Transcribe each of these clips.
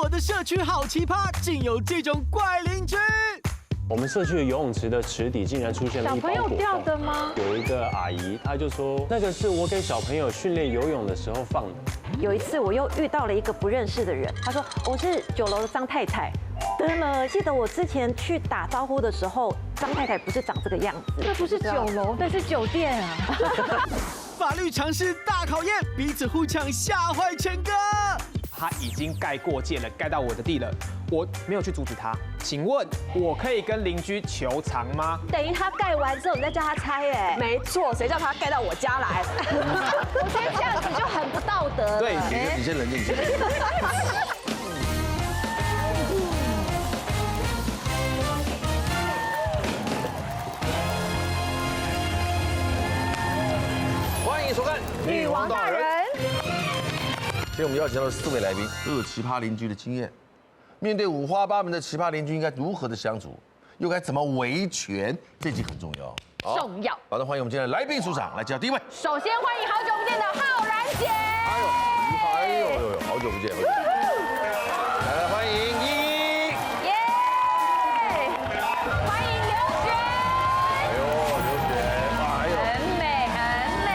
我的社区好奇葩，竟有这种怪邻居。我们社区的游泳池的池底竟然出现了一包果冻。小朋友掉的吗？有一个阿姨，她就说那个是我给小朋友训练游泳的时候放的。有一次我又遇到了一个不认识的人，他说我是9楼的张太太。对了，记得我之前去打招呼的时候，张太太不是长这个样子。那不是9楼，那是酒店啊。法律常识大考验，彼此互呛吓坏全哥。他已经盖过界了，盖到我的地了，我没有去阻止他。请问我可以跟邻居求偿吗？等于他盖完之后，你再叫他拆耶？没错，谁叫他盖到我家来？我觉得这样子就很不道德了。对，你先冷静一下。欢迎收看《女王大人》。今天我们邀请到的4位来宾都有奇葩邻居的经验，面对五花八门的奇葩邻居，应该如何的相处，又该怎么维权，这集很重要。重要。好的，欢迎我们今天的来宾出场，来介绍第一位。首先欢迎好久不见的浩然姐。哎呦，好久不见，来欢迎依依。耶！欢迎刘璇。哎呦，刘璇，哎呦，很美很美。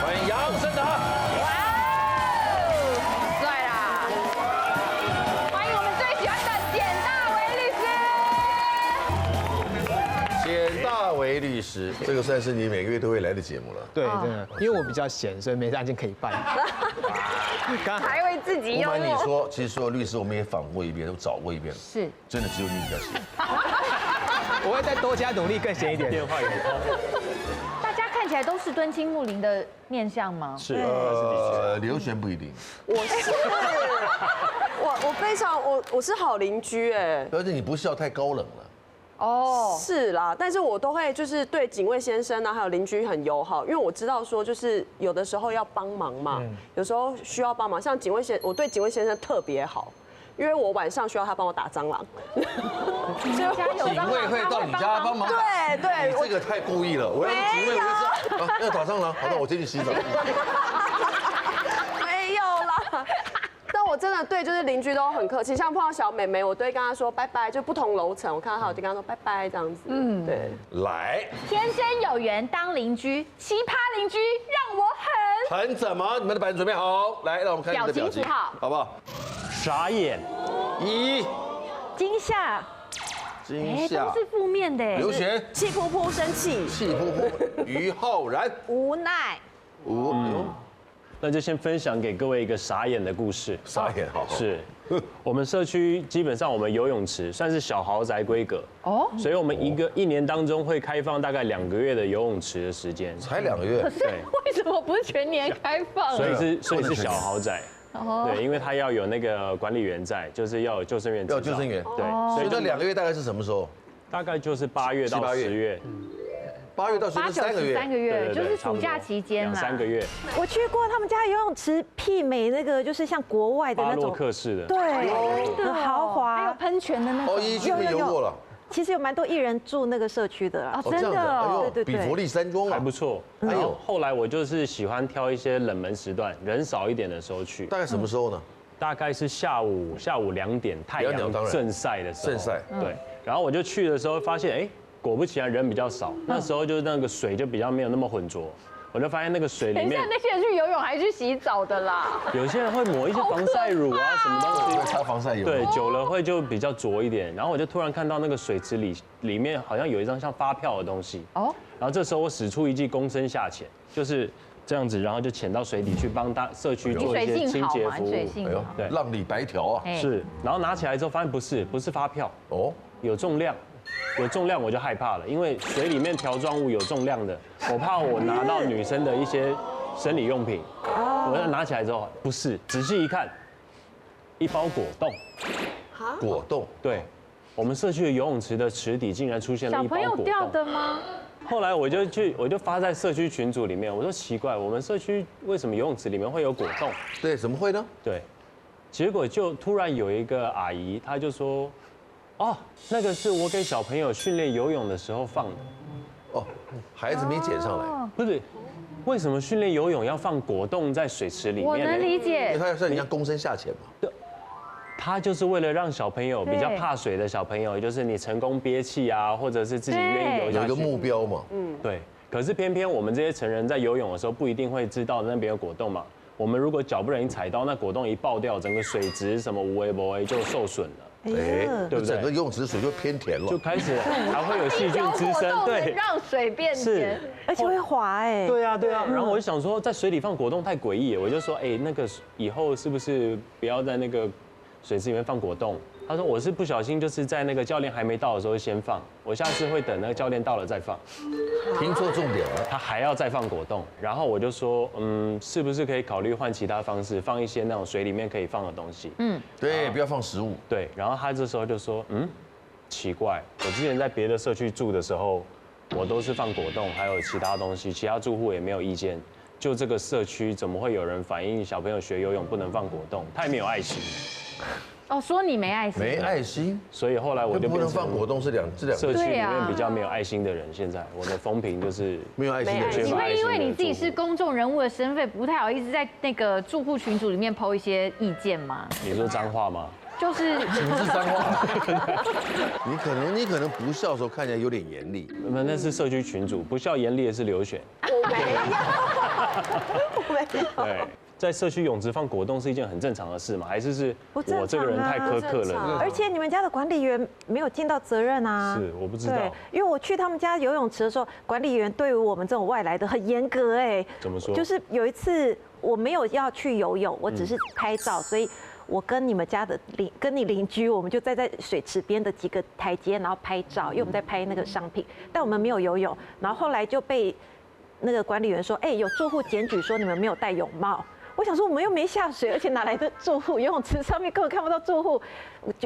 欢迎杨森达。哇哦，帅啦！欢迎我们最喜欢的简大为律师。简大为律师，这个算是你每个月都会来的节目了。对，真的，因为我比较闲，所以没案件可以办。还为自己不用瞒你说，其实所有律师我们也访过一遍，都找过一遍，是，真的只有你比较闲。我会再多加努力，更闲一点。电话有大家看起来都是敦亲睦邻的面相吗？是，刘璇不一定，我非常我是好邻居哎。而且你不笑太高冷了。哦，是啦，但是我都会就是对警卫先生啊，还有邻居很友好，因为我知道说就是有的时候要帮忙嘛，有时候需要帮忙，像我对警卫先生特别好，因为我晚上需要他帮我打蟑螂，警卫会到你家帮忙？对，你这个太故意了。我要是警卫，我就说要打蟑螂，好的，我先去洗澡。没有啦。但我真的对就是邻居都很客气，像碰到小美眉，我都会跟她说拜拜，就不同楼层，我看到她我就跟她说拜拜这样子。对。来，天生有缘当邻居，奇葩邻居让我很怎么？你们的板准备好？来，让我们看你的表情，表情符号好不好？傻眼，一，惊吓，惊吓都，是负面的。刘璇，气噗噗生气，气呼呼，于浩然，无奈。那就先分享给各位一个傻眼的故事。傻眼，好，是，我们社区基本上我们游泳池算是小豪宅规格哦，所以我们一年当中会开放大概2个月的游泳池的时间，才2个月，对，为什么不是全年开放？所以是小豪宅。对，因为他要有那个管理员在，就是要有救生员执照。要救生员，对，所以这2个月大概是什么时候大概就是8月到10月？8月到10月3个月， 3个月，对就是暑假期间啦。 2-3个月，我去过他们家游泳池，媲美那个就是像国外的巴洛那种，克式的。对，很豪华，还有喷泉的那种。依依去那边游过了。其实有蛮多艺人住那个社区的啦。真的哦，对，比佛利山庄啊，还不错。然后后来我就是喜欢挑一些冷门时段，人少一点的时候去。大概什么时候呢？大概是下午2点，太阳正晒的时候。正晒，对。然后我就去的时候发现，果不其然人比较少。那时候就是那个水就比较没有那么浑浊。我就发现那个水里面，等一下，那些人去游泳还去洗澡的啦。有些人会抹一些防晒乳啊，什么东西，擦防晒油。对，久了会就比较浊一点。然后我就突然看到那个水池里面好像有一张像发票的东西。哦。然后这时候我使出一记躬身下潜，就是这样子，然后就潜到水底去帮社区做一些清洁服务。对，浪里白条啊。是。然后拿起来之后发现不是发票哦，有重量。有重量我就害怕了，因为水里面条状物有重量的，我怕我拿到女生的一些生理用品。我拿起来之后不是，仔细一看，一包果冻。果冻？对，我们社区的游泳池的池底竟然出现了一包果冻。小朋友掉的吗？后来我就发在社区群组里面，我说奇怪，我们社区为什么游泳池里面会有果冻？对，怎么会呢？对，结果就突然有一个阿姨，她就说。哦，那个是我给小朋友训练游泳的时候放的。哦，孩子没捡上来。不是，为什么训练游泳要放果冻在水池里面呢？我能理解，因为他要像你一样躬身下潜嘛。对，它就是为了让小朋友比较怕水的小朋友，就是你成功憋气啊，或者是自己愿意游下去，有一个目标嘛。对。可是偏偏我们这些成人在游泳的时候不一定会知道那边有果冻嘛。我们如果脚不小心踩到，那果冻一爆掉，整个水质什么无微不微就受损了。哎，对不对？整个游泳池的水就偏甜了，就开始还会有细菌滋生，对，让水变甜，而且会滑哎。对啊，对啊。然后我就想说，在水里放果冻太诡异了，我就说，哎，那个以后是不是不要在那个水池里面放果冻？他说我是不小心，就是在那个教练还没到的时候先放，我下次会等那个教练到了再放。听错重点了，他还要再放果冻，然后我就说，是不是可以考虑换其他方式，放一些那种水里面可以放的东西？对，不要放食物。对，然后他这时候就说，奇怪，我之前在别的社区住的时候，我都是放果冻，还有其他东西，其他住户也没有意见。就这个社区怎么会有人反映小朋友学游泳不能放果冻？太没有爱心。哦，说你没爱心，没爱心，所以后来我就不能放果冻是两社区里面比较没有爱心的人。现在我的风评就是没有爱心的人。你会因为你自己是公众人物的身份，不太好意思在那个住户群组里面抛一些意见吗？你说脏话吗？就是什么是脏话？你可能不笑的时候看起来有点严厉。那是社区群组，不笑严厉的是刘选。我没有。对。在社区泳池放果冻是一件很正常的事吗？还是我这个人太苛刻了？而且你们家的管理员没有尽到责任啊！是，我不知道。对，因为我去他们家游泳池的时候，管理员对于我们这种外来的很严格哎。怎么说？就是有一次我没有要去游泳，我只是拍照，所以我跟你们家的跟你邻居，我们就在水池边的几个台阶，然后拍照，因为我们在拍那个商品，但我们没有游泳。然后后来就被那个管理员说，哎，有住户检举说你们没有戴泳帽。我想说我们又没下水，而且哪来的住户？游泳池上面根本看不到住户，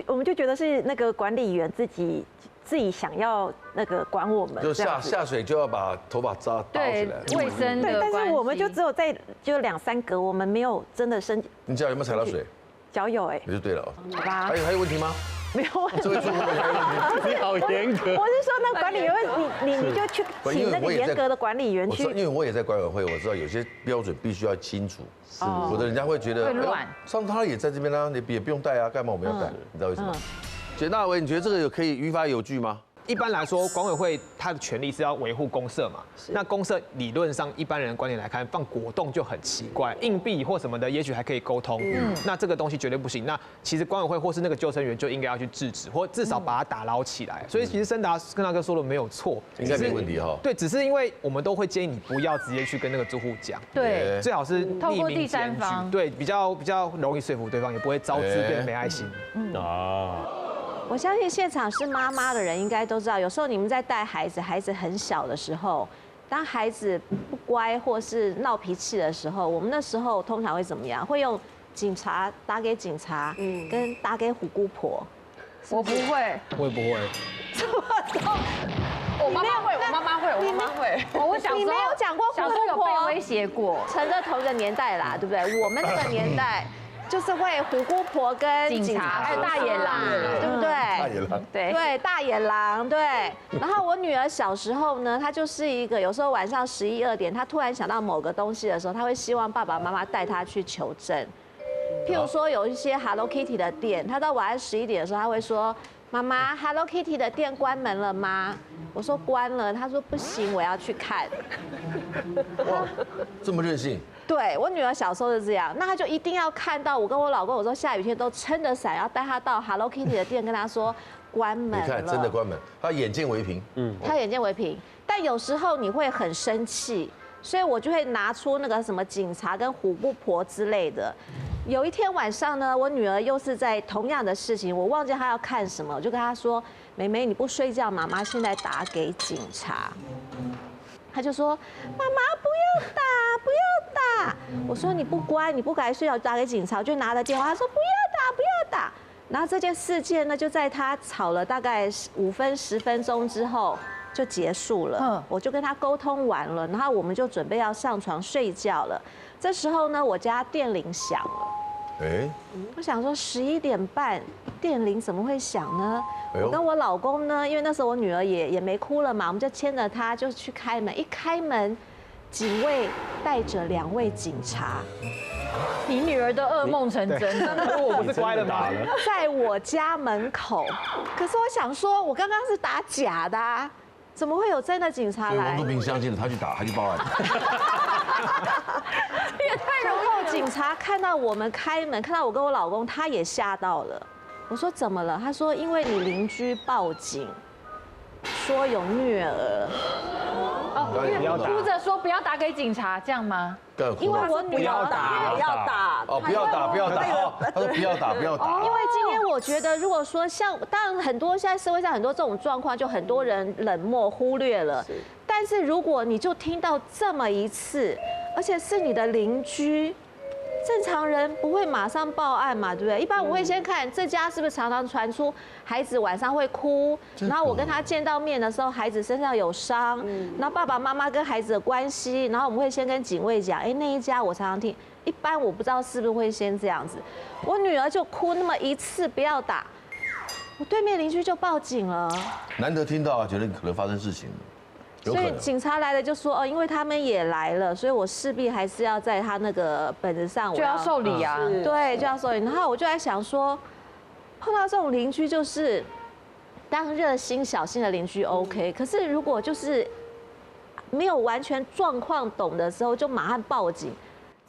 我们就觉得是那个管理员自己想要那个管我们，就下水就要把头发包起来，卫生的。对，但是我们就只有在2-3格，我们没有真的深。你脚有没有踩到水？脚有哎，那就对了。好吧。还有问题吗？没有问题。这位住户还有问题？你好严格。我是说那管理员，你就去请那个严格的管理员去。因为我也在管委会，我知道有些标准必须要清楚。否则人家会觉得上他也在这边啊，你也不用带啊，干嘛我们要带？你知道为什么？简大为，你觉得这个可以于法有据吗？一般来说，管委会它的权利是要维护公社嘛。那公社理论上，一般人的观点来看，放果冻就很奇怪，硬币或什么的，也许还可以沟通。那这个东西绝对不行。那其实管委会或是那个救生员就应该要去制止，或至少把它打捞起来。所以其实森达跟大哥说的没有错，应该没问题哈。对，只是因为我们都会建议你不要直接去跟那个住户讲，对，最好是透过第三方，对，比较容易说服对方，也不会招致变没爱心。我相信现场是妈妈的人应该都知道，有时候你们在带孩子，孩子很小的时候，当孩子不乖或是闹脾气的时候，我们那时候通常会怎么样？会用打给警察，跟打给虎姑婆。我不会，我也不会。我妈妈会，我妈妈会，我妈妈会。我小时候你没有讲过虎姑婆被威胁过，乘着同一个年代啦，对不对？我们那个年代。就是会虎姑婆跟警察，还有大野狼，对不对？大野狼，对，大野狼，对。然后我女儿小时候呢，她就是一个有时候晚上11、2点，她突然想到某个东西的时候，她会希望爸爸妈妈带她去求证。譬如说有一些 Hello Kitty 的店，她到晚上11点的时候，她会说：“妈妈 ，Hello Kitty 的店关门了吗？”我说关了，她说不行，我要去看。哇，这么任性。对我女儿小时候是这样，那她就一定要看到我跟我老公，有时候下雨天都撑着伞，要带她到 Hello Kitty 的店，跟她说关门了。你看，真的关门，她眼见为凭。她眼见为凭，但有时候你会很生气，所以我就会拿出那个什么警察跟虎姑婆之类的。有一天晚上呢，我女儿又是在同样的事情，我忘记她要看什么，我就跟她说：“妹妹，你不睡觉，妈妈现在打给警察。”他就说：“妈妈不要打，不要打。”我说：“你不乖，你不该睡觉，打给警察。”我就拿了电话，他说：“不要打，不要打。”然后这件事件呢，就在他吵了大概5分10分钟之后就结束了。我就跟他沟通完了，然后我们就准备要上床睡觉了。这时候呢，我家电铃响了。我想说11点半，电铃怎么会响呢？我跟我老公呢，因为那时候我女儿也没哭了嘛，我们就牵着她就去开门。一开门，警卫带着2位警察，你女儿的噩梦成真了。如果我不是乖的吗？在我家门口。可是我想说，我刚刚是打假的啊，怎么会有真的警察来所以王东？平相信了，他去报案。也太容易。然后警察看到我们开门，看到我跟我老公，他也吓到了。我说怎么了？他说因为你邻居报警，说有虐儿。不要打哭着说不要打给警察，这样吗？因为我女儿要打哦，不要打，不要打。他说不要打，不要打。因为今天我觉得，如果说像，当然很多现在社会上很多这种状况，就很多人冷漠忽略了。但是如果你就听到这么一次，而且是你的邻居，正常人不会马上报案嘛，对不对？一般我会先看这家是不是常常传出孩子晚上会哭，然后我跟他见到面的时候，孩子身上有伤，然后爸爸妈妈跟孩子的关系，然后我们会先跟警卫讲，哎，那一家我常常听。一般我不知道是不是会先这样子，我女儿就哭那么一次，不要打，我对面邻居就报警了。难得听到啊，觉得可能发生事情，有可所以能。警察来了就说，哦，因为他们也来了，所以我势必还是要在他那个本子上就要受理啊。对，就要受理。然后我就在想说，碰到这种邻居就是当热心小心的邻居 OK，可是如果就是没有完全状况懂的时候，就马上报警。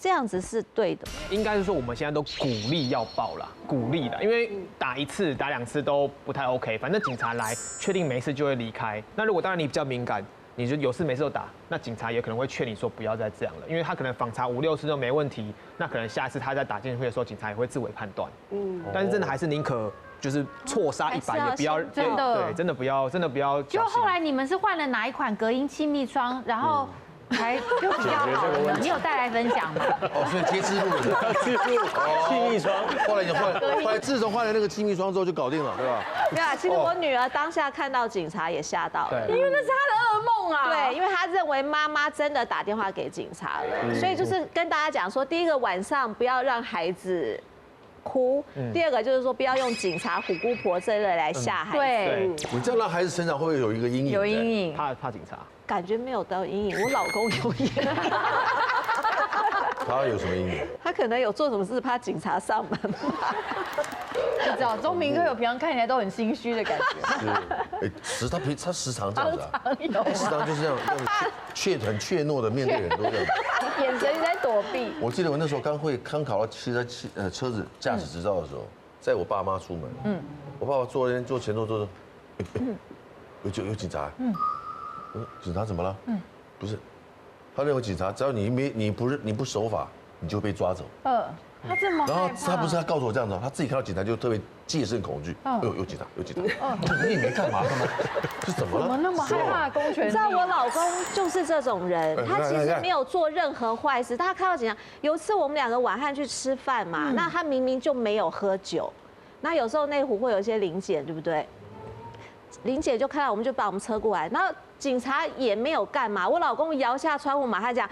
这样子是对的，应该是说我们现在都鼓励要报啦，鼓励的，因为打一次、打2次都不太 OK， 反正警察来确定没事就会离开。那如果当然你比较敏感，你就有事没事都打，那警察也可能会劝你说不要再这样了，因为他可能访查5、6次都没问题，那可能下一次他再打进去的时候，警察也会自为判断。但是真的还是宁可就是错杀100，也不要真的对，真的不要就后来你们是换了哪一款隔音气密窗，然后还就比较好呢？你有带来分享吗？哦，所以贴字幕的，气密窗。后来你后来自从换了那个气密窗之后就搞定了，对吧？对啊，其实我女儿当下看到警察也吓到了，因为那是她的噩梦啊。对，因为她认为妈妈真的打电话给警察了，所以就是跟大家讲说，第一个晚上不要让孩子哭，第二个就是说不要用警察、虎姑婆这类来吓孩子。对，你这样让孩子成长会不会有一个阴影？有阴影。怕警察。感觉没有到阴影，我老公有阴影。他有什么阴影？他可能有做什么事怕警察上门吧。不知道钟明哥有平常看起来都很心虚的感觉。是，他时常这样子啊，有时常就是这样很怯懦的面对很多人，眼神在躲避。我记得我那时候刚考到车子驾驶执照的时候，载我爸妈出门，我爸爸坐前座说，有警察，警察怎么了？不是，他认为警察只要你不守法，你就被抓走。他这么然后害怕他告诉我这样子，他自己看到警察就特别戒慎恐惧。有警察。你也没干嘛，是怎么了？怎么那么害怕公权力？你知道我老公就是这种人，他其实没有做任何坏事。他看到警察，有一次我们2个晚上去吃饭嘛，那他明明就没有喝酒，那有时候内湖会有一些临检，对不对？临检就看到我们就把我们车过来，然后警察也没有干嘛，我老公摇下窗户嘛，他讲。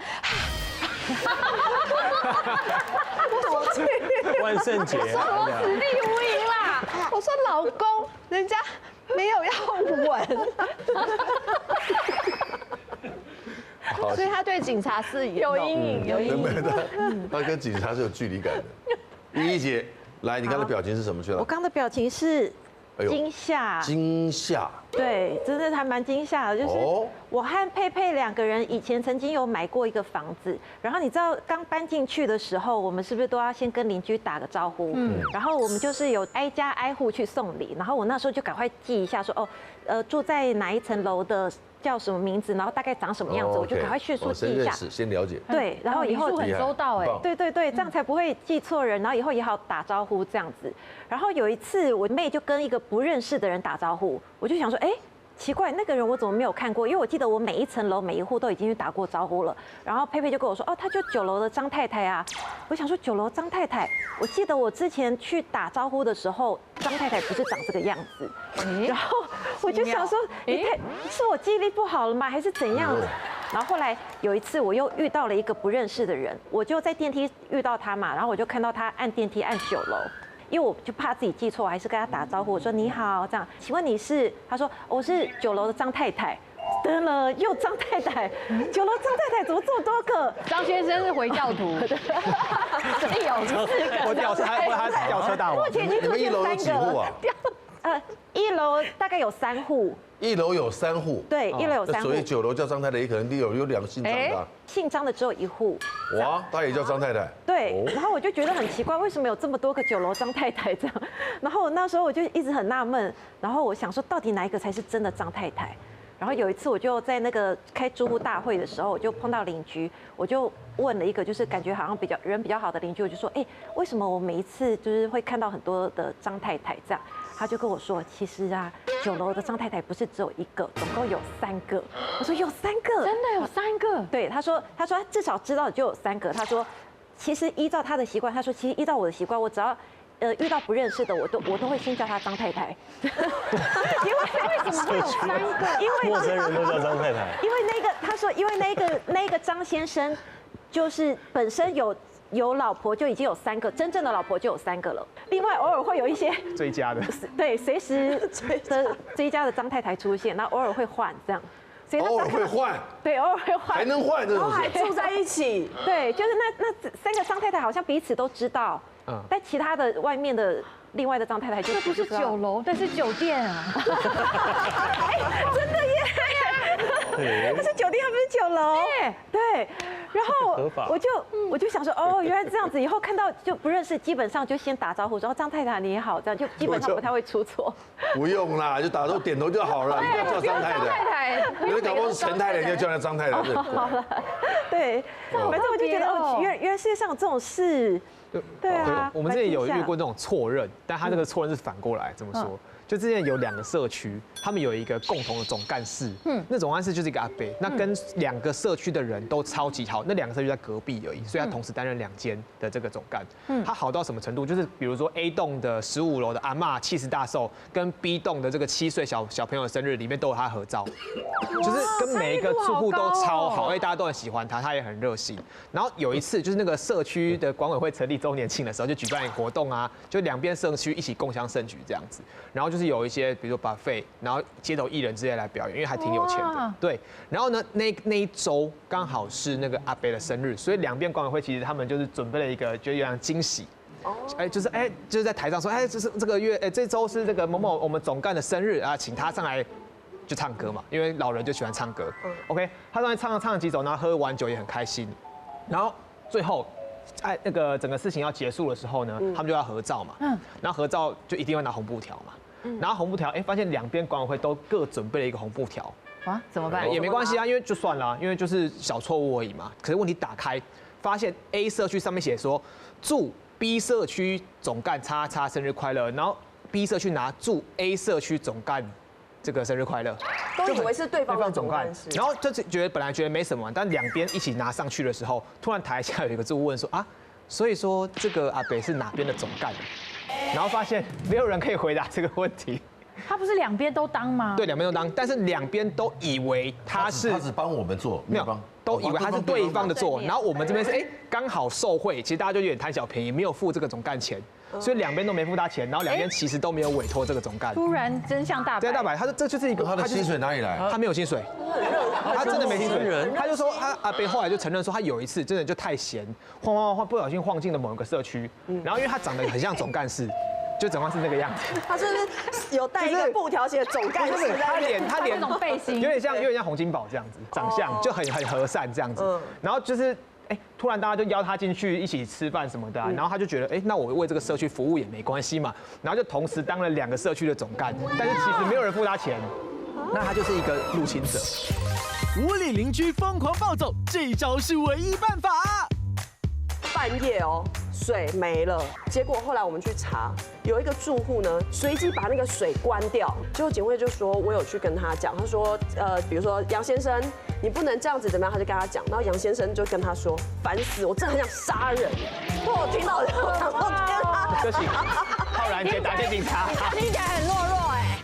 万圣节，我死地无银啦！我说老公，人家没有要吻，所以他对警察是有阴影，有阴影。他跟警察是有距离感的。依依姐，来，你刚才表情是什么去了？我刚的表情是惊吓，惊吓。对，真的还蛮惊吓的。就是我和佩佩2个人以前曾经有买过一个房子，然后你知道刚搬进去的时候，我们是不是都要先跟邻居打个招呼？然后我们就是有挨家挨户去送礼，然后我那时候就赶快记一下说，住在哪一层楼的叫什么名字，然后大概长什么样子，我就赶快迅速记一下。先了解。对，然后以后很周到哎。对，这样才不会记错人，然后以后也好打招呼这样子。然后有一次我妹就跟一个不认识的人打招呼，我就想说，奇怪，那个人我怎么没有看过？因为我记得我每一层楼每一户都已经去打过招呼了。然后佩佩就跟我说，他就9楼的张太太啊。我想说9楼张太太，我记得我之前去打招呼的时候，张太太不是长这个样子。然后我就想说，是我记忆力不好了吗？还是怎样？然后后来有一次我又遇到了一个不认识的人，我就在电梯遇到他嘛，然后我就看到他按电梯按9楼。因为我就怕自己记错，我还是跟他打招呼，我说你好，这样，请问你是？他说我是9楼的张太太。得了，又张太太，9楼张太太怎么这么多个？张先生是回教徒，所以有4个。我吊车，他吊车大王目。前已经出现你们一楼有几户啊？ 1楼大概有3户， 1楼有3户。对，1楼有3所以户。 9楼叫张太太，也可能有2个姓张的啊。姓张的只有1户。哇，她也叫张太太。对，然后我就觉得很奇怪，为什么有这么多个9楼张太太这样？然后那时候我就一直很纳闷，然后我想说，到底哪一个才是真的张太太？然后有一次我就在那个开住户大会的时候，我就碰到邻居，我就问了一个就是感觉好像人比较好的邻居，我就说，哎，为什么我每一次就是会看到很多的张太太这样？他就跟我说，其实啊，9楼的张太太不是只有1个，总共有3个。我说有3个，真的有3个？对，他说他至少知道的就有3个。他说，其实依照他的习惯，他说其实依照我的习惯，我只要遇到不认识的，我都会先叫他张太太。因为为什么会有3个？因为陌生人都叫张太太。因为他说，因为那个张先生，就是本身有老婆就已经有3个，真正的老婆就有3个了。另外偶尔会有一些追加的，对，随时的追加的张太太出现，然后偶尔会换这样。所以偶尔会换，对，偶尔会换，还能换这种还事。住在一起。对，就是那3个张太太好像彼此都知道，但其他的外面的另外的张太太就这不是9楼，这是酒店啊！真的耶，那是酒店，还不是9楼。对，然后我就想说，哦，原来这样子，以后看到就不认识，基本上就先打招呼，说张太太你好，这样就基本上不太会出错。不用啦，就打头点头就好了，你不要叫张太太。有的搞不好是陈太太，你就叫她张太太。好了，对，反正我就觉得哦，原来世界上有这种事。对啊，我们之前有遇过那种错认，但他这个错认是反过来，怎么说？就之前有2个社区，他们有一个共同的总干事，那总干事就是一个阿伯，那跟2个社区的人都超级好，那2个社区在隔壁而已，所以他同时担任2间的这个总干，他好到什么程度？就是比如说 A 栋的15楼的阿嬷气势大寿，跟 B 栋的这个7岁小朋友的生日里面都有他合照，就是跟每一个住户都超好，因为大家都很喜欢他，他也很热心。然后有一次就是那个社区的管委会成立周年庆的时候，就举办一个活动啊，就2边社区一起共襄盛举这样子，然后就是有一些比如说buffet，然后街头艺人之类来表演，因为还挺有钱的。对，然后呢那一周刚好是那个阿伯的生日，所以2边管委会其实他们就是准备了一个就有点惊喜。就是在台上说，这个月，这周是这个某某我们总干的生日啊，请他上来就唱歌嘛，因为老人就喜欢唱歌。OK， 他上来唱了几首，然后喝完酒也很开心，然后最后。那个整个事情要结束的时候呢，他们就要合照嘛，然后合照就一定要拿红布条嘛，拿红布条，发现2边管委会都各准备了一个红布条，啊，怎么办？也没关系啊，因为就算了，因为就是小错误而已嘛。可是问题打开，发现 A 社区上面写说祝 B 社区总干叉叉生日快乐，然后 B 社区拿祝 A 社区总干这个生日快乐，都以为是对方的总干事，然后就是本来觉得没什么，但2边一起拿上去的时候，突然台下有一个住户问说啊，所以说这个阿北是哪边的总干？然后发现没有人可以回答这个问题。他不是2边都当吗？对，2边都当，但是2边都以为他只帮我们做，没有，都以为他是对方的做，然后我们这边是刚好受贿，其实大家就有点贪小便宜，没有付这个总干钱。所以2边都没付他钱，然后2边其实都没有委托这个总干。突然真相大白。真相大白，他说这就是一个他的薪水哪里来？他没有薪水，他真的没薪水。他就说他阿北后来就承认说他有一次真的就太闲，晃不小心晃进了某一个社区，然后因为他长得很像总干事。就总干事那个样子，他是不是有带一个布条写总干事？他脸那种背心，有点像洪金宝这样子，长相就很和善这样子。然后就是突然大家就邀他进去一起吃饭什么的，然后他就觉得那我为这个社区服务也没关系嘛，然后就同时当了2个社区的总干，但是其实没有人付他钱，那他就是一个入侵者。无理邻居疯狂暴走，这招是唯一办法。半夜水没了，结果后来我们去查，有一个住户呢，随即把那个水关掉。结果警卫就说，我有去跟他讲，他说，比如说杨先生，你不能这样子怎么样，他就跟他讲，然后杨先生就跟他说，烦死，我真的很想杀人。我听到就想说，天啊！这行，浩然姐打给警察，听起来很懦弱哎。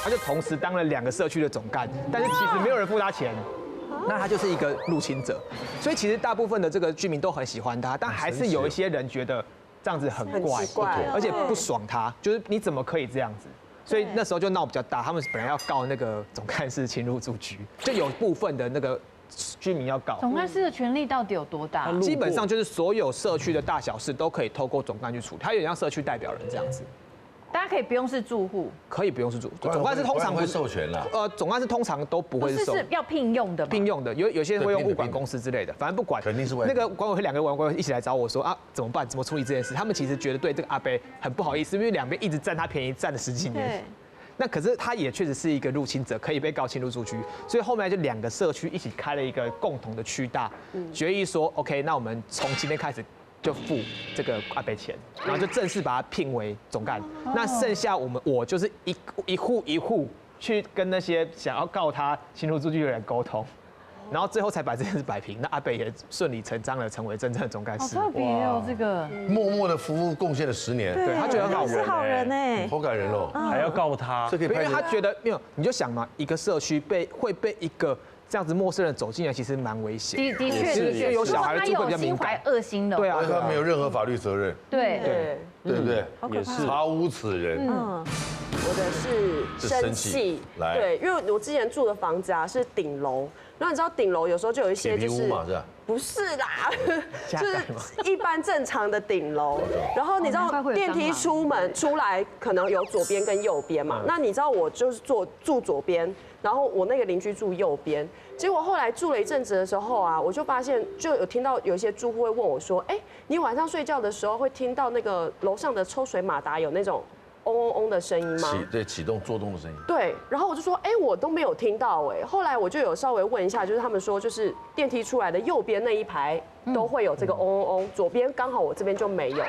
他就同时当了2个社区的总干，但是其实没有人付他钱，那他就是一个入侵者。所以其实大部分的这个居民都很喜欢他，但还是有一些人觉得这样子很怪，而且不爽他，就是你怎么可以这样子？所以那时候就闹比较大，他们本来要告那个总干事侵入住居，就有部分的那个居民要告。总干事的权力到底有多大？基本上就是所有社区的大小事都可以透过总干去处理，他有点像社区代表人这样子。大家可以不用是住户，可以不用是住，总干事通常会授权啦。总干事通常都不会是是要聘用的吗？聘用的，有些会用物管公司之类的，反正不管，肯定是外。那个管委会2个管委会一起来找我说啊，怎么办？怎么处理这件事？他们其实觉得对这个阿伯很不好意思，因为两边一直占他便宜，占了10几年。那可是他也确实是一个入侵者，可以被告侵入住居，所以后面就2个社区一起开了一个共同的区大，决议说 OK， 那我们从今天开始就付这个阿伯钱，然后就正式把他聘为总干。那剩下我就是一户一户去跟那些想要告他侵入住居的人沟通。然后最后才把这件事摆平，那阿北也顺理成章的成为真正的总干事。好特别哦，这个默默的服务贡献了10年，对他觉得很好是好人哎，好感人哦，还要告他，这可以拍。因为他觉得没有，你就想嘛，一个社区会被一个这样子陌生人走进来，其实蛮危险。的确，因为有小孩的住会比较敏感，恶心的。对啊，他没有任何法律责任，对对不对？也是查无此人。我的是生气，对，因为我之前住的房子啊是顶楼，然后你知道顶楼有时候就有一些就是铁皮屋嘛，是吧？不是啦，就是一般正常的顶楼。然后你知道电梯出来可能有左边跟右边嘛，那你知道我就是住左边，然后我那个邻居住右边。结果后来住了一阵子的时候啊，我就发现就有听到有一些住户会问我说，哎，你晚上睡觉的时候会听到那个楼上的抽水马达有那种嗡嗡嗡的声音吗？启动做动的声音。对，然后我就说，哎，我都没有听到哎。后来我就有稍微问一下，就是他们说，就是电梯出来的右边那一排都会有这个嗡嗡嗡，左边刚好我这边就没有。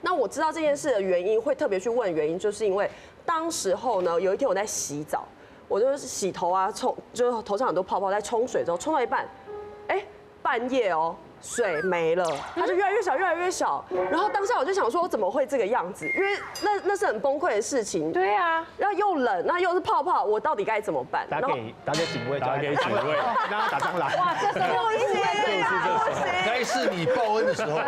那我知道这件事的原因，会特别去问原因，就是因为当时候呢，有一天我在洗澡，我就是洗头啊，就是头上很多泡泡，在冲水之后冲到一半，哎，半夜哦。水没了，它就越来越小，越来越小。然后当下我就想说，怎么会这个样子？因为那是很崩溃的事情。对啊，然后又冷，那又是泡泡，我到底该怎么办？打给警卫，打给警卫，让他打蟑螂。哇，这是我一就是该是你报恩的时候。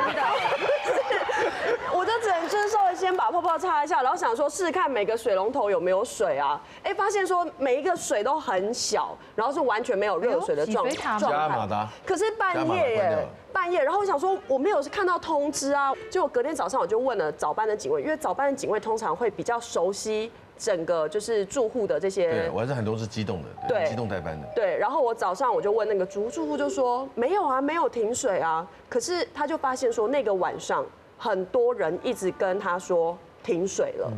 我就只能就是稍微先把泡泡擦一下，然后想说试试看每个水龙头有没有水啊。哎，发现说每一个水都很小，然后是完全没有热水的状态。加马达。可是半夜耶。半夜，然后我想说我没有看到通知啊，结果隔天早上我就问了早班的警卫，因为早班的警卫通常会比较熟悉整个就是住户的这些。对，我还是很多是机动的，对，机动代班的。对，然后我早上我就问那个住户，就说没有啊，没有停水啊。可是他就发现说那个晚上很多人一直跟他说停水了。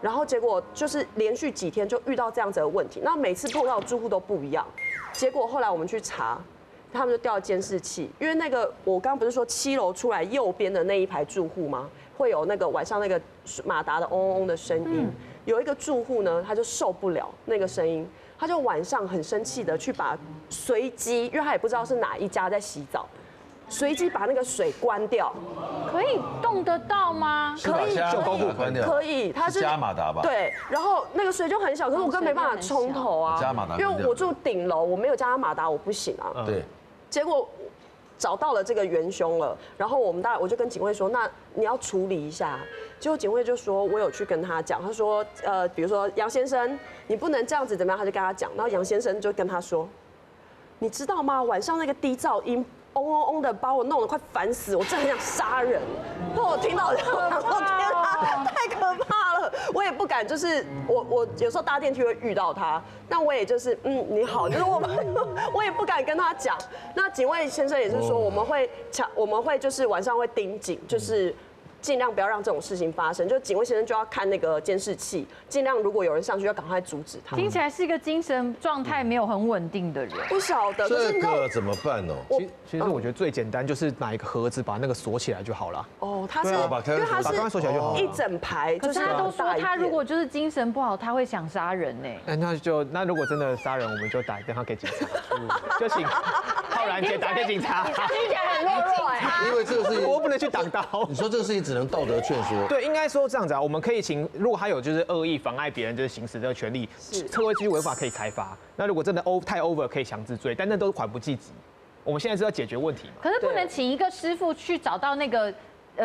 然后结果就是连续几天就遇到这样子的问题，那每次碰到的住户都不一样。结果后来我们去查。他们就调了监视器，因为那个我刚刚不是说7楼出来右边的那一排住户吗？会有那个晚上那个马达的嗡嗡嗡的声音。有一个住户呢，他就受不了那个声音，他就晚上很生气的去把随机，因为他也不知道是哪一家在洗澡，随机把那个水关掉。可以动得到吗？可以，就公户关掉。可以，它是加马达吧？对，然后那个水就很小，可是我根本没办法冲头啊。加马达，因为我住顶楼，我没有加马达，我不行啊。对。结果找到了这个元凶了，然后我就跟警卫说，那你要处理一下。结果警卫就说，我有去跟他讲，他说，比如说杨先生，你不能这样子怎么样，他就跟他讲，然后杨先生就跟他说，你知道吗？晚上那个低噪音。嗡嗡嗡的把我弄得快烦死，我真的很想杀人。那我听到我想说天啊，太可怕了，我也不敢，就是我有时候搭电梯会遇到他，但我也就是你好，就是我也不敢跟他讲。那警卫先生也是说我们会就是晚上会盯紧，就是尽量不要让这种事情发生。就警卫先生就要看那个监视器，尽量如果有人上去要赶快阻止他。听起来是一个精神状态没有很稳定的人。不晓得这个怎么办呢？其实我觉得最简单就是拿一个盒子把那个锁起来就好了。哦，他是因为他是锁起来就好了，一整排。可是他都说他如果就是精神不好，他会想杀人呢。那如果真的杀人，我们就打电话给警察，就请浩然姐打给警察。听起来很懦弱哎。因为这个事情我不能去挡刀。你说这个事情只能道德劝说。对，应该说这样子啊，我们可以请，如果他有就是恶意妨碍别人就是行使这个权利，特违继续违法可以开罚。那如果真的太 over 可以强制罪，但那都是缓不济急。我们现在是要解决问题嘛？可是不能请一个师傅去找到那个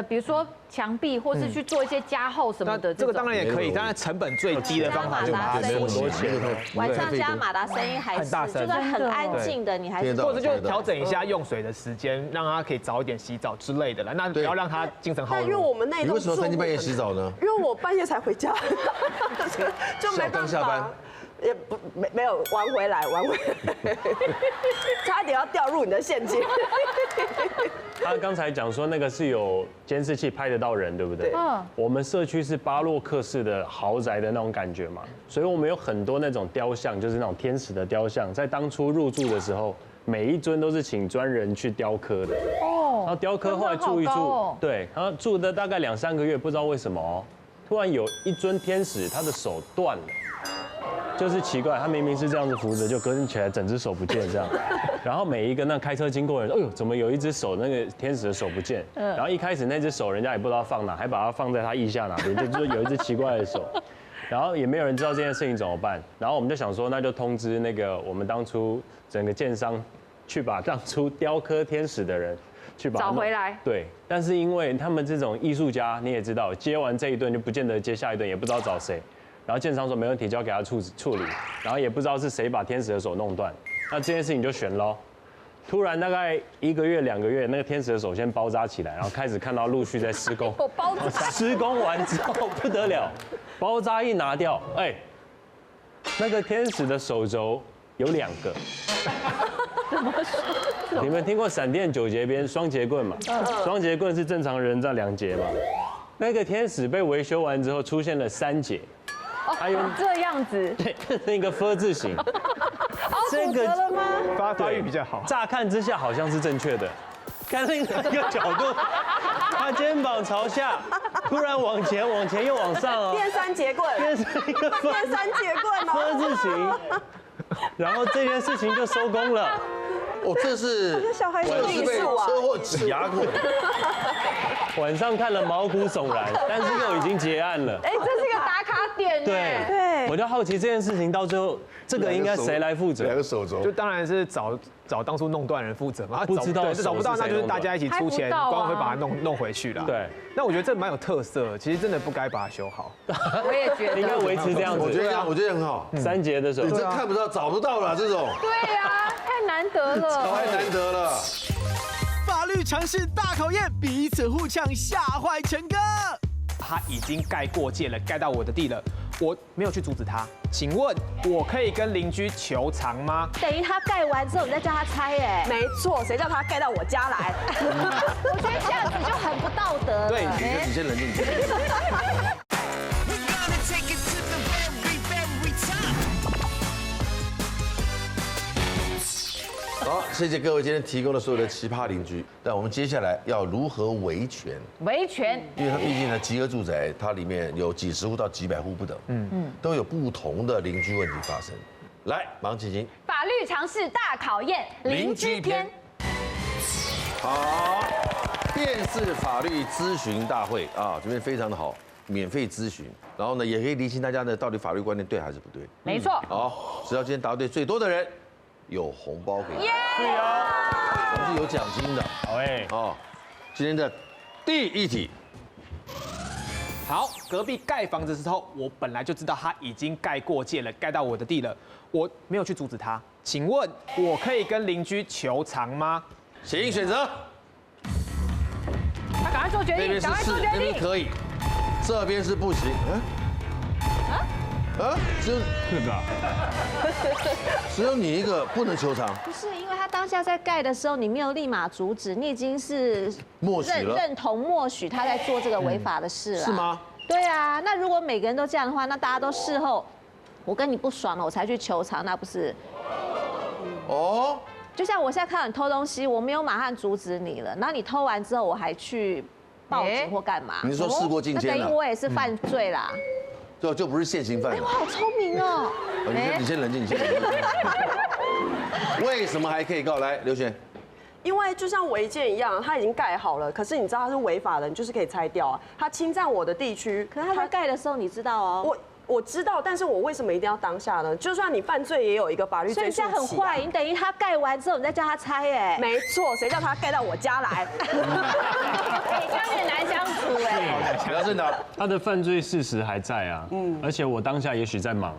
比如说墙壁，或是去做一些加厚什么的。这个当然也可以，当然成本最低的方法就是把它锁起来。晚上加马达声音还是很大声，就是很安静的，你还是或者就调整一下用水的时间，让它可以早一点洗澡之类的了。那不要让它精神耗弱。因为我们那你为什么3更半夜洗澡呢？因为我半夜才回家，就没办法。刚下班。也没有玩回来，差点要掉入你的陷阱。他刚才讲说那个是有监视器拍得到人，对不对？嗯。我们社区是巴洛克式的豪宅的那种感觉嘛，所以我们有很多那种雕像，就是那种天使的雕像，在当初入住的时候，每一尊都是请专人去雕刻的。哦。然后雕刻后来住一住，对，然后住的大概2、3个月，不知道为什么哦，突然有一尊天使，他的手断了。就是奇怪，他明明是这样子扶着，就隔天起来整只手不见这样。然后每一个那开车经过的人，哎呦，怎么有一只手那个天使的手不见？然后一开始那只手人家也不知道放哪，还把它放在他腋下哪边，就是有一只奇怪的手。然后也没有人知道这件事情怎么办。然后我们就想说，那就通知那个我们当初整个建商，去把当初雕刻天使的人去把找回来。对，但是因为他们这种艺术家，你也知道，接完这一顿就不见得接下一顿，也不知道找谁。然后建商说没问题，交给他处理，然后也不知道是谁把天使的手弄断，那这件事情就悬喽。突然大概1个月、2个月，那个天使的手先包扎起来，然后开始看到陆续在施工。包扎。施工完之后不得了，包扎一拿掉，哎，那个天使的手肘有2个。怎么说？你们听过闪电9节鞭双节棍嘛？双节棍是正常人这样2节嘛？那个天使被维修完之后出现了3节。还有这样子，对，那个 F 字形，这个了吗？发育比较好。乍看之下好像是正确的，看另一个角度，他肩膀朝下，突然往前又往上哦，变3节棍，变成一个变3节棍，F 字形，然后这件事情就收工了。哦，这是小孩这是被车祸挤压过。晚上看了毛骨悚然，但是又已经结案了。哎，这是个打卡点。对，我就好奇这件事情到最后，这个应该谁来负责？2个手肘，就当然是找当初弄断人负责嘛。不知道找不到，那就是大家一起出钱，管委会把它弄回去了。对，那我觉得这蛮有特色，其实真的不该把它修好。我也觉得应该维持这样子。我觉得很好。3节的时候，你这看不到、找不到了这种。对呀，太难得了。太难得了。法律常识大考验，彼此互呛，吓坏陈哥。他已经盖过界了，盖到我的地了，我没有去阻止他。请问，我可以跟邻居求偿吗？等于他盖完之后，你再叫他拆耶？没错，谁叫他盖到我家来？我觉得这样子就很不道德了。对，你先冷静。好，谢谢各位今天提供的所有的奇葩邻居。但我们接下来要如何维权？维权，因为它毕竟呢，集合住宅它里面有几十户到几百户不等，都有不同的邻居问题发生。来，马上进行法律常识大考验邻居篇。好，电视法律咨询大会啊，这边非常的好，免费咨询，然后呢，也可以厘清大家呢到底法律观念对还是不对。没错。好，只要今天答对最多的人，有红包给你。是啊，我们是有奖金的。好哎，哦，今天的第一题。好，隔壁盖房子的时候，我本来就知道他已经盖过界了，盖到我的地了，我没有去阻止他。请问，我可以跟邻居求偿吗？请选择。他赶快做决定，那边是是，那边可以，这边是不行。只有你一个不能求偿。不是，因为他当下在盖的时候，你没有立马阻止，你已经是默许了，认同默许他在做这个违法的事了。是吗？对啊，那如果每个人都这样的话，那大家都事后我跟你不爽了，我才去求偿，那不是？哦。就像我现在看到你偷东西，我没有马上阻止你了，然后你偷完之后，我还去报警或干嘛？你是说事过境迁了？那等于我也是犯罪啦。就不是现行犯。哎，我好聪明哦。你先冷静，你先冷静。为什么还可以告？来，刘璇。因为就像违建一样，它已经盖好了，可是你知道它是违法的，你就是可以拆掉啊。它侵占我的地区，可是他在盖的时候，你知道哦。我知道，但是我为什么一定要当下呢？就算你犯罪，也有一个法律所以追诉期、啊。这样很坏，你等于他盖完之后，你再叫他拆，哎，没错，谁叫他盖到我家来？你这样很难相处哎。梁振达，他的犯罪事实还在啊，而且我当下也许在忙。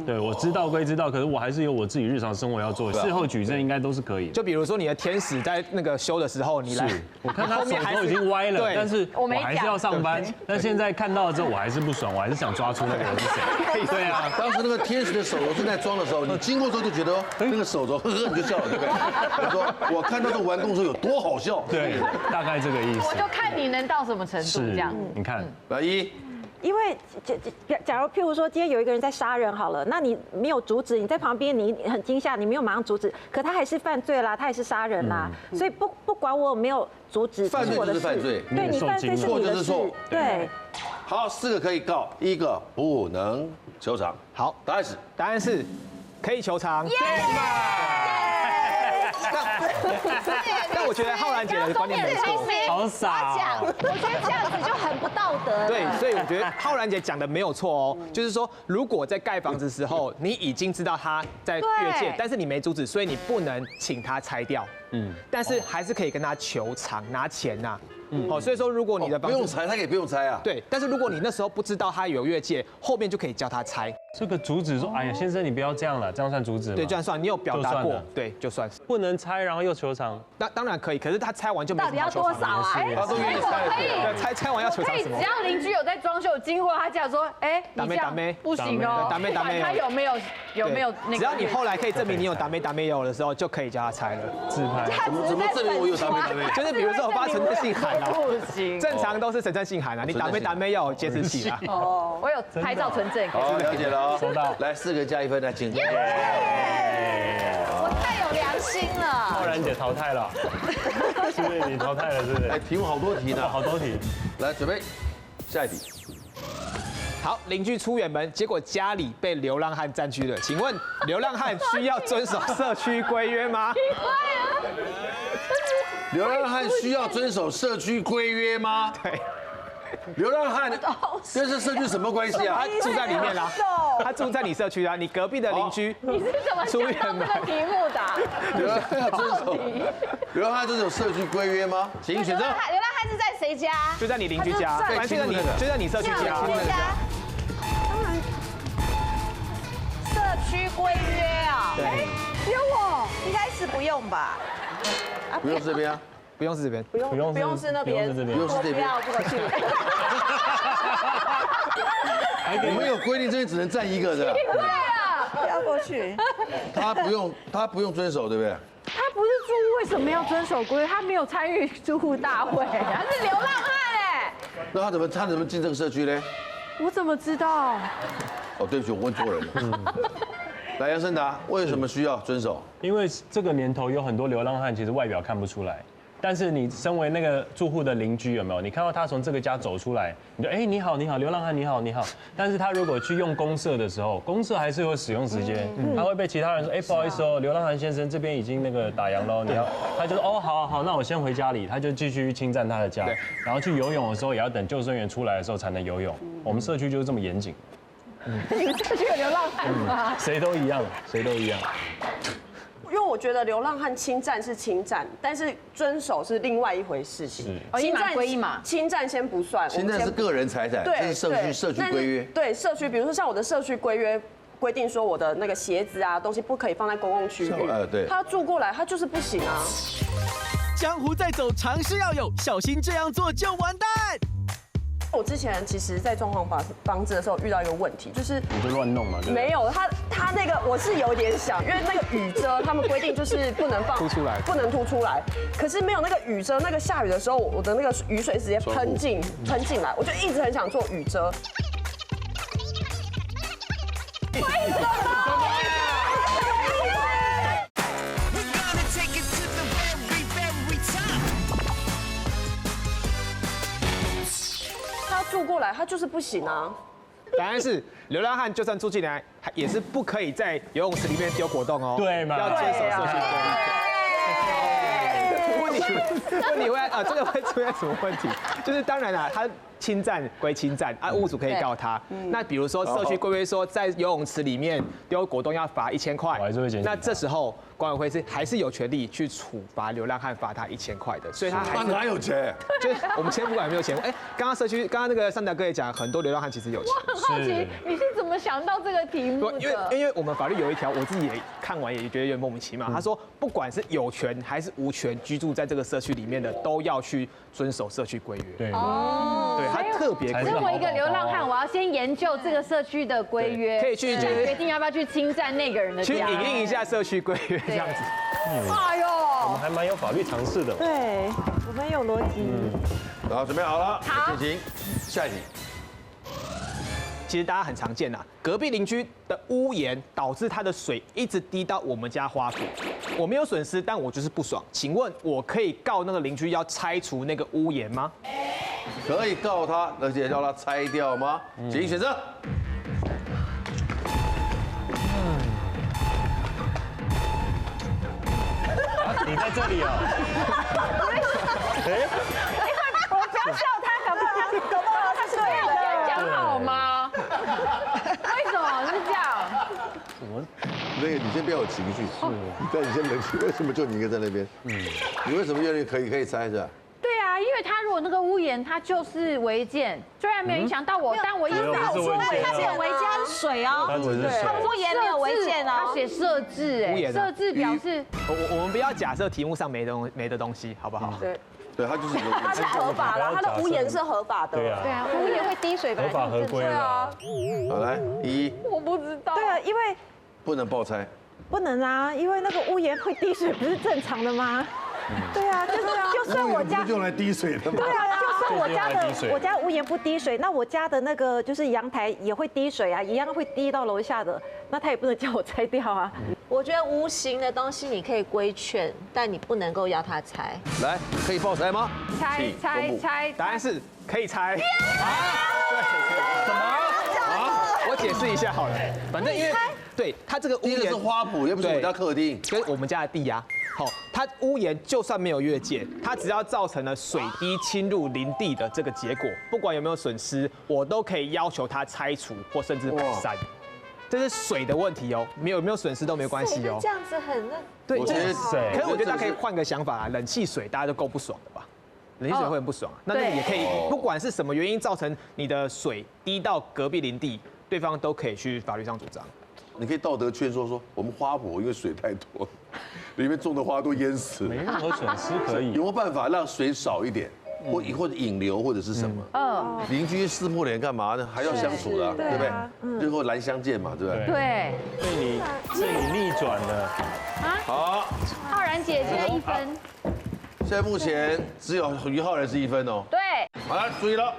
对，我知道归知道，可是我还是有我自己日常生活要做，事后举证应该都是可以的。就比如说你的天使在那个修的时候，你来，我看他手都已经歪了，但是我还是要上班。但现在看到了之后，我还是不爽，我还是想抓出那个人是谁。对啊，当时那个天使的手镯正在装的时候，你经过之后就觉得那个手镯呵呵你就笑了，对不对？你说我看到这完工的时候有多好笑？对，大概这个意思。我就看你能到什么程度这样。你看，来一。因为假如譬如说今天有一个人在杀人好了，那你没有阻止，你在旁边你很惊吓，你没有马上阻止，可他还是犯罪啦，他也是杀人啦，所以不管我有没有阻止，犯罪就是犯罪，对你犯罪是你的事，对。好，4个可以告，1个不能求偿。好，答案是可以求偿。但我觉得浩然姐的观念没错，好傻。我觉得这样子就很不道德。对，所以我觉得浩然姐讲的没有错哦，就是说，如果在盖房子的时候，你已经知道他在越界，但是你没阻止，所以你不能请他拆掉。但是还是可以跟他求偿拿钱呐。哦，所以说如果你的不用拆，他可以不用拆啊。对，但是如果你那时候不知道他有越界，后面就可以叫他拆。这个阻止说，哎呀，先生你不要这样了，这样算阻止吗？对，这样算，你有表达过，对，就算是不能拆，然后又求偿。那当然可以，可是他拆完就没什么好求偿。到底要多少啊？他都愿意拆，拆完要求偿什么？只要邻居有在装修，经过他家说，哎，你这样不行哦，打妹，他有没有那个？只要你后来可以证明你有打妹有的时候，就可以叫他拆了。自拍。怎么证明我有打妹？就是比如说我发陈正信函啊，不行，正常都是陈正信函啊，你打妹要有监视器啊。哦，我有拍照存证。好，了解了，收到。来4个加1分，来请。我太有良心了。浩然姐淘汰了，是不是？你淘汰了，是不是？哎，题目好多题呢，好多题。来，准备下一题。好，邻居出远门，结果家里被流浪汉占据了。请问流浪汉需要遵守社区规约吗？流浪汉需要遵守社区规约吗？对。流浪汉跟这社区什么关系啊？他住在里面啦，他住在你社区啊，你隔壁的邻居。你是怎么想到这个题目的？流浪汉遵守社区规约吗？请选择。流浪汉是在谁家？就在你邻居家，反正就在你社区家。当然，社区规约啊。对。有我，应该是不用吧？不用这边啊。不用是这边，不用是那边，不用是这边，不可去。我们有规定这边只能站1个的。对啊，不要过去。他不用遵守，对不对？他不是住户，为什么要遵守规约？他没有参与住户大会，他是流浪汉哎。那他怎么进这个社区呢？我怎么知道？哦，对不起，我问错人了。来，杨胜达，为什么需要遵守？因为这个年头有很多流浪汉，其实外表看不出来。但是你身为那个住户的邻居，有没有？你看到他从这个家走出来，你就你好，流浪汉你好。但是他如果去用公社的时候，公社还是有使用时间，他会被其他人说，不好意思哦，流浪汉先生这边已经那个打烊喽，他就说好，那我先回家里，他就继续侵占他的家，然后去游泳的时候也要等救生员出来的时候才能游泳。我们社区就是这么严谨。你们社区有流浪汉吗？谁都一样。因为我觉得流浪汉侵占是侵占，但是遵守是另外一回事情。一码归一码，侵占先不算。侵占是个人财产，这是社区规约。对社区，比如说像我的社区规约规定说，我的那个鞋子啊东西不可以放在公共区域。对。他住过来，他就是不行啊。江湖再走，常识要有，小心这样做就完蛋。我之前其实，在装潢房子的时候遇到一个问题，就是你就乱弄嘛，对不对？没有，他那个我是有点想，因为那个雨遮他们规定就是不能放凸出来，不能凸出来。可是没有那个雨遮，那个下雨的时候，我的那个雨水直接喷进来，我就一直很想做雨遮。为什么？住过来，他就是不行啊。答案是，流浪汉就算住进来，也是不可以在游泳池里面丢果冻哦。对嘛？要坚守社区规律。问你，问题会这个会出现什么问题？就是当然啦，他侵占归侵占啊，屋主可以告他。那比如说社区规约说，在游泳池里面丢果冻要罚1000块，我还是会检举他。那这时候管委会还是有权利去处罚流浪汉，罚他1000块的，所以他还是哪有钱？就是我们先不管有没有钱，刚刚那个上达哥也讲，很多流浪汉其实有钱。我很好奇你是怎么想到这个题目的？因为我们法律有一条，我自己也看完也觉得有点莫名其妙。他说，不管是有权还是无权居住在这个社区里面的，都要去遵守社区规约。对对，他特别规定。身为一个流浪汉，我要先研究这个社区的规约，可以去再决定要不要去侵占那个人的去家，影印一下社区规约这样子。哎呦，我们还蛮有法律常识的。对，我们有逻辑。好，准备好了，进行下一题。其实大家很常见啦，隔壁邻居的屋檐导致他的水一直滴到我们家花圃，我没有损失，但我就是不爽。请问我可以告那个邻居要拆除那个屋檐吗？可以告他，而且让他拆掉吗？请选择。你在这里哦。我不要笑他，搞不好他是对的。先讲好吗？为什么是这样？那个你先不要有情绪，但你先冷静。为什么就你一个在那边？你为什么愿意可以拆是吧？对啊，因为他如果那个屋檐它就是违建，虽然没有影响到我，但我意思是我说他没有违建，他是水哦，他只是水。屋檐没有违建哦。他写设置，设置表示我们不要假设题目上没的东西，好不好？对，他就是它是合法的，它的屋檐是合法的。对啊，对啊，屋檐会滴水，合法合规的。好来我不知道。对啊，因为不能爆拆。不能啊，因为那个屋檐会滴水，不是正常的吗？对啊，就算我家用来滴水的吗？对啊，就算我家屋檐不滴水，那我家的那个就是阳台也会滴水啊，一样会滴到楼下的，那他也不能叫我拆掉啊。我觉得无形的东西你可以规劝，但你不能够要他拆。来，可以爆拆吗？拆，答案是可以拆。对，什么？我解释一下好了，反正因为对它这个屋檐第一个是花圃，又不是我家客厅，跟我们家的地呀。好，它屋檐就算没有越界，它只要造成了水滴侵入林地的这个结果，不管有没有损失，我都可以要求它拆除或甚至改善。这是水的问题哦，有没有损失都没关系哦。这样子很那。对，我觉得水。可是我觉得大家可以换个想法啊，冷气水大家都够不爽的吧？冷气水会很不爽啊。那个也可以，不管是什么原因造成你的水滴到隔壁林地，对方都可以去法律上主张。你可以道德劝说我们花圃因为水太多，里面种的花都淹死了，没任何损失可以。有没有办法让水少一点，或者引流或者是什么？邻居撕破脸干嘛呢？还要相处的，对不对？日后兰相见嘛，对不对？对。被你逆转了。好，浩然姐现在1分。现在目前只有于浩然是1分哦。对。好了，注意了，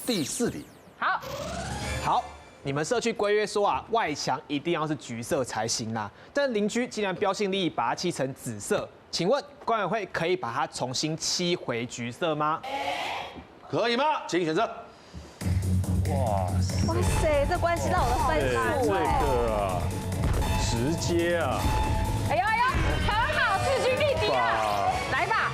第4题。好。你们社区规约说啊，外墙一定要是橘色才行啦。但邻居竟然标新立异，把它漆成紫色，请问管委会可以把它重新漆回橘色吗？可以吗？请选择。哇塞，这关系到我的分数哎。这个啊，直接啊。哎呦，很好，势均力敌啊！来吧。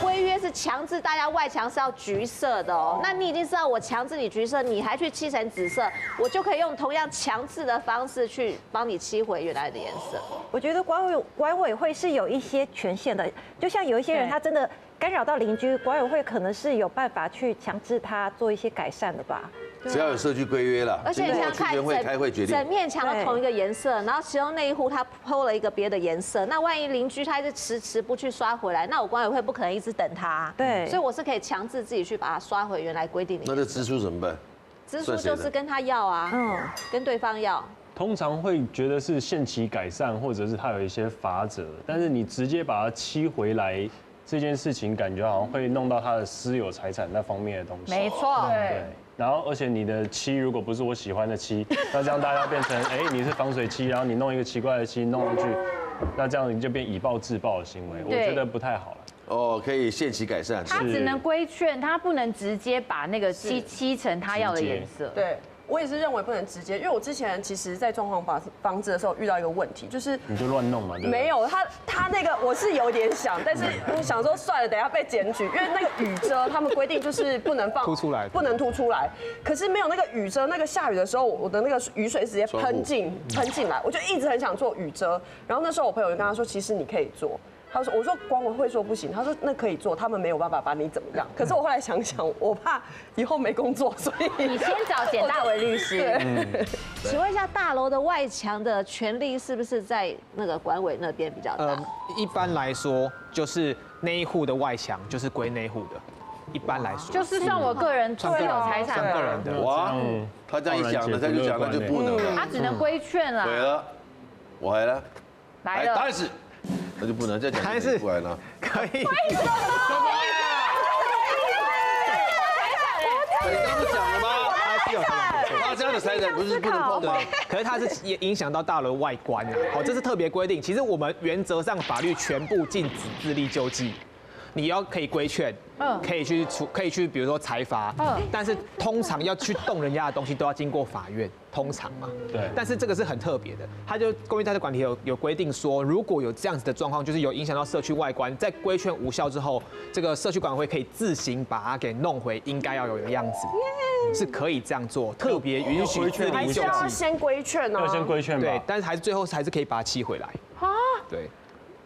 规约是强制大家外墙是要橘色的哦，那你已经知道我强制你橘色，你还去漆成紫色，我就可以用同样强制的方式去帮你漆回原来的颜色。我觉得管委会是有一些权限的，就像有一些人他真的干扰到邻居，管委会可能是有办法去强制他做一些改善的吧。只要有社区规约了，而且你想看开会决定，整面墙都同一个颜色，然后其中那一户他抛了一个别的颜色，那万一邻居他一直迟不去刷回来，那我管委会不可能一直等他。对，所以我是可以强制自己去把它刷回原来规定的。那这支出怎么办？支出就是跟他要啊，跟对方要。通常会觉得是限期改善，或者是他有一些罚则，但是你直接把它漆回来。这件事情感觉好像会弄到他的私有财产那方面的东西。没错，对。然后，而且你的漆如果不是我喜欢的漆，那这样大家变成你是防水漆，然后你弄一个奇怪的漆弄上去，那这样你就变以暴制暴的行为，我觉得不太好了。哦，可以限期改善。他只能规劝，他不能直接把那个漆成他要的颜色。对。我也是认为不能直接，因为我之前其实在装潢房子的时候遇到一个问题，就是你就乱弄嘛，对不对？没有他那个我是有点想，但是我想说算了，等一下被检举，因为那个雨遮他们规定就是不能放凸出来，不能凸出来。可是没有那个雨遮，那个下雨的时候，我的那个雨水直接喷进来，我就一直很想做雨遮。然后那时候我朋友就跟他说，其实你可以做。他说：“我说管委会说不行。”他说：“那可以做，他们没有办法把你怎么样。”可是我后来想想，我怕以后没工作，所以你先找简大为律师。请问一下，大楼的外墙的权利是不是在那个管委那边比较大？一般来说，就是那一户的外墙就是归那一户的。一般来说，就是算我个人所有财产算个人的。哇，他这样一讲呢，他就讲那就不能了。他只能规劝啦。对了，我来了，来了，答案是，那就不能再讲答案是不来了。可以。你刚不讲了吗？他这样的财产不是不能碰吗？可是它是也影响到大楼外观啊。好，这是特别规定。其实我们原则上法律全部禁止自力救济。你要可以规劝，可以去，比如说裁罚，但是通常要去动人家的东西都要经过法院，通常嘛。对。但是这个是很特别的，它就公寓大厦管理有规定说，如果有这样子的状况，就是有影响到社区外观，在规劝无效之后，这个社区管委会可以自行把它给弄回应该要有的样子，是可以这样做，特别允许自力救济。要先规劝哦，要先规劝吧。对，但是最后还是可以把它气回来。啊。对，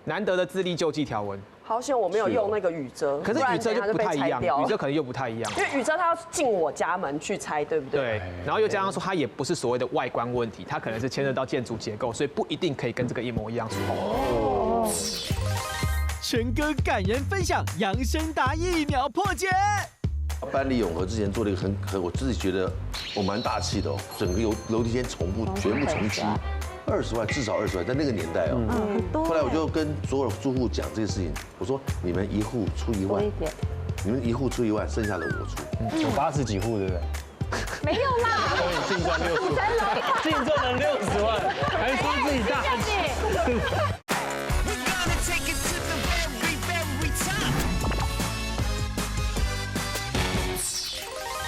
难得的自力救济条文。好险我没有用那个雨遮，可是雨遮就不太一样，雨遮可能又不太一样，因为雨遮它要进我家门去拆，对不对？对，然后又加上说它也不是所谓的外观问题，它可能是牵涉到建筑结构，所以不一定可以跟这个一模一样处理。陈哥感人分享，扬声达1秒破解。搬离永和之前做了一个我自己觉得我蛮大气的哦，整个楼梯间全部重漆。20万，至少20万，在那个年代哦。后来我就跟所有住户讲这个事情，我说你们一户出1万，你们一户出1万，剩下的我出。有80几户，对不对？没有啦，所以净赚60万，净赚了60万，还说自己大气。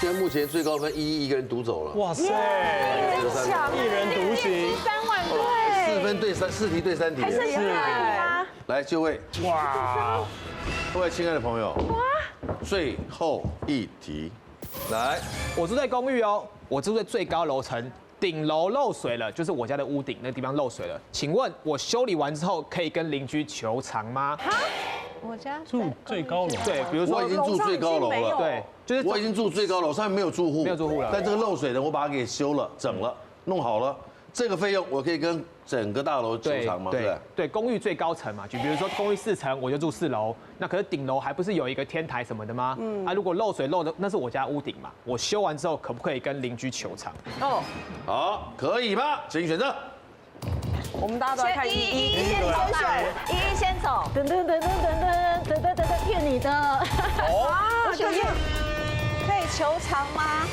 现在目前最高分1一个人独走了。哇塞，一人独行，3万对，4分对4题对3题，还剩下吗？来就位。哇，各位亲爱的朋友，最后一题，来，我住在公寓哦，我住在最高楼层，顶楼漏水了，就是我家的屋顶那个地方漏水了。请问我修理完之后可以跟邻居求偿吗？我家住最高楼，对，比如说我已经住最高楼了，对，就是我已经住最高楼，上面没有住户，没有住户了。但这个漏水的我把它给修了、整了、弄好了，这个费用我可以跟整个大楼求偿吗？对，公寓最高层嘛，就比如说公寓4层，我就住4楼，那可是顶楼还不是有一个天台什么的吗？如果漏水漏的那是我家屋顶嘛，我修完之后可不可以跟邻居求偿？哦，好，可以吗？请选择。我们大家都在看一先走，等，骗你的。啊，就是可以求偿吗？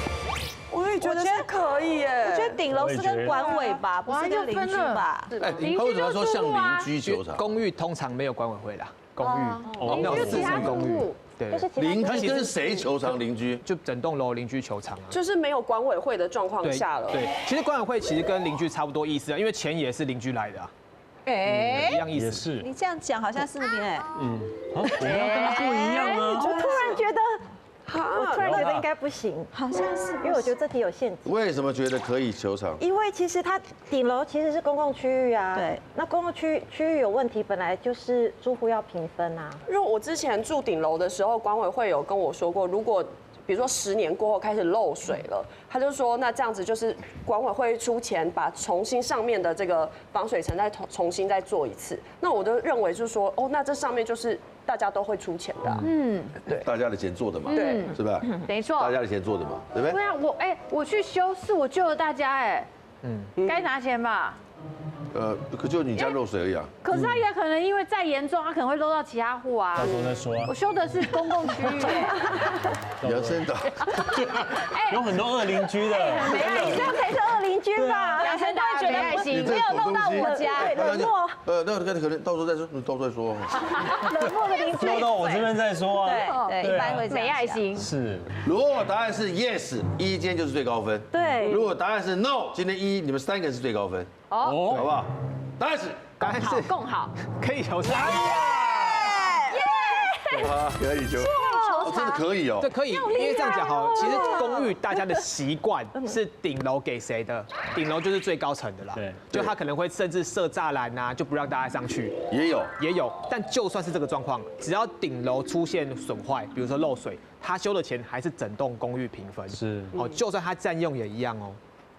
我也觉得是可以耶。我觉得顶楼是跟管委吧，不是跟邻居吧？哎，你为什么说向邻居求偿？公寓通常没有管委会啦，公寓邻居其他住户，对，邻居跟谁求偿？邻居就整栋楼邻居求偿啊，就是没有管委会的状况下了。对，其实管委会其实跟邻居差不多意思啊，因为钱也是邻居来的啊，一样意思。也是。你这样讲好像是你哎，我要跟他不一样啊。我突然觉得应该不行，好像是，因为我觉得这题有陷阱。为什么觉得可以求偿？因为其实它顶楼其实是公共区域啊，对，那公共区域有问题，本来就是住户要平分啊。因为我之前住顶楼的时候，管委会有跟我说过，如果比如说10年过后开始漏水了，他就说那这样子就是管委会出钱把重新上面的这个防水层再重新再做一次。那我就认为就是说，哦，那这上面就是大家都会出钱的，对，大家的钱做的嘛，对，是吧？没错。大家的钱做的嘛，对不对？对啊，我去修是我救了大家哎，该拿钱吧。可就你家漏水而已啊。可是他也可能因为再严重，他可能会漏到其他户啊。到时候再说啊。我修的是公共区域。扬声岛有很多恶邻居的。你这样才是恶邻居吧？养生大家没爱心，没有弄到我家。冷漠那可能到时候再说，到时候再说。冷漠的邻居。说到我这边再说啊。对，一般会这样没爱心。是，如果答案是 yes， 一今天就是最高分。对如果答案是 no， 今天你们3个人是最高分。哦，好不好？答案是好，答案是共好。可以求差。可以就。真的可以哦。对，可以，因为这样讲好，其实公寓大家的习惯是顶楼给谁的？顶楼就是最高层的啦。对，就他可能会甚至设栅栏啊，就不让大家上去。也有，但就算是这个状况，只要顶楼出现损坏，比如说漏水，他修的钱还是整栋公寓平分。是，哦，就算他占用也一样哦。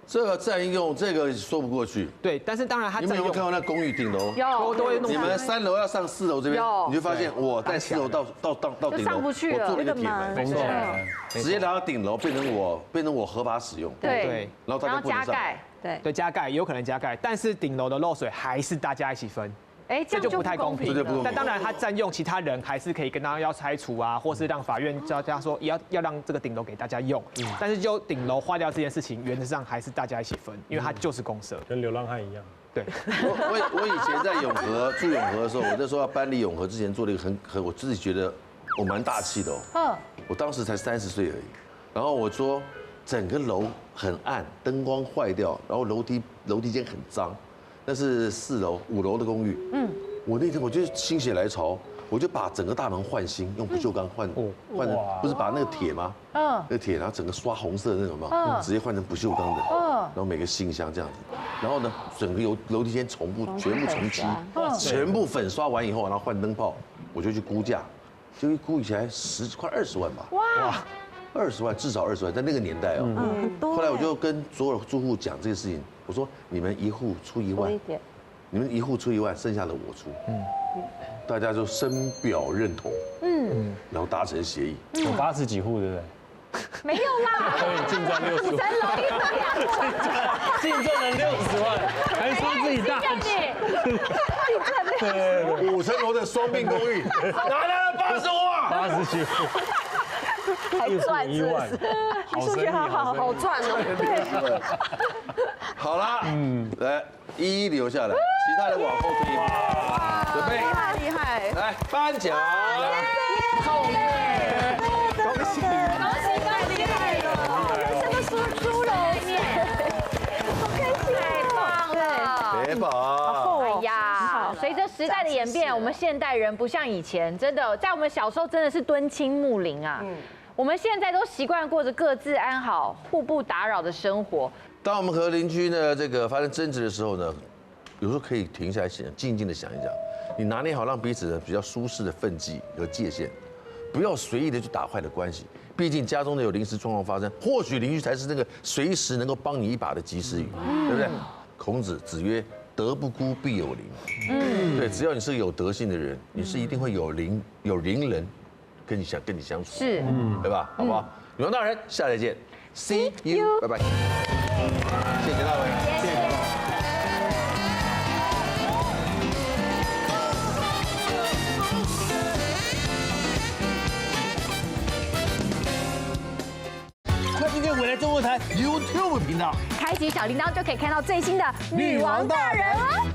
这个占用这个说不过去。对，但是当然他你们有没有看到那公寓顶楼？都会弄。你们3楼要上4楼这边，你就发现我在4楼到顶楼，上不去了我做了一个铁门，没错，直接拿到顶楼变成我合法使用。对，然后大家不能上。加盖。对，加盖有可能加盖，但是顶楼的漏水还是大家一起分。哎，这就不太公平。这就不公平。但当然，他占用其他人还是可以跟他要拆除啊，或是让法院叫他说要让这个顶楼给大家用。但是就顶楼坏掉这件事情，原则上还是大家一起分，因为它就是公社，跟流浪汉一样。对。我以前在永和住永和的时候，我那时候要搬离永和之前做了一个很我自己觉得我蛮大气的哦。我当时才30岁而已，然后我说整个楼很暗，灯光坏掉，然后楼梯间很脏。那是4楼、5楼的公寓。我那天我就心血来潮，我就把整个大门换新，用不锈钢换成，不是把那个铁吗？那个铁，然后整个刷红色的那种嘛，直接换成不锈钢的。然后每个信箱这样子，然后呢，整个楼梯间全部重漆，全部粉刷完以后，然后换灯泡，我就去估价，就一估起来快20万吧。哇！20万，至少20万，在那个年代哦。很多。后来我就跟所有住户讲这个事情，我说你们一户出1万，你们一户出1万，剩下的我出。大家就深表认同。然后达成协议。有80几户，对不对？没有啦，所以净赚60万。5层楼1净赚了60万，还说自己大气。对，5层楼的双并公寓，拿来了80万。80几户。还赚1万，数学好赚哦。好了，来一留下来，其他的往后推一步。准备，厉害！来颁奖。后面，恭喜！太厉害了！人生的猪肉面，好开心，太棒了！别把。哎呀，随着时代的演变，我们现代人不像以前，真的，在我们小时候真的是敦亲睦邻啊。我们现在都习惯过着各自安好、互不打扰的生活。当我们和邻居呢发生争执的时候呢，有时候可以停下来想，静静的想一想，你拿捏好让彼此呢比较舒适的分际和界限，不要随意的去打坏的关系。毕竟家中呢有临时状况发生，或许邻居才是那个随时能够帮你一把的及时雨，对不对？孔子子曰：“德不孤，必有邻。”对，只要你是有德性的人，你是一定会有邻人跟你相处，是，对吧？好不好？女王大人，下来见 ，See you， 拜拜。谢谢大伟，谢谢。快订阅未来中文台 YouTube 频道，开启小铃铛就可以看到最新的女王大人哦。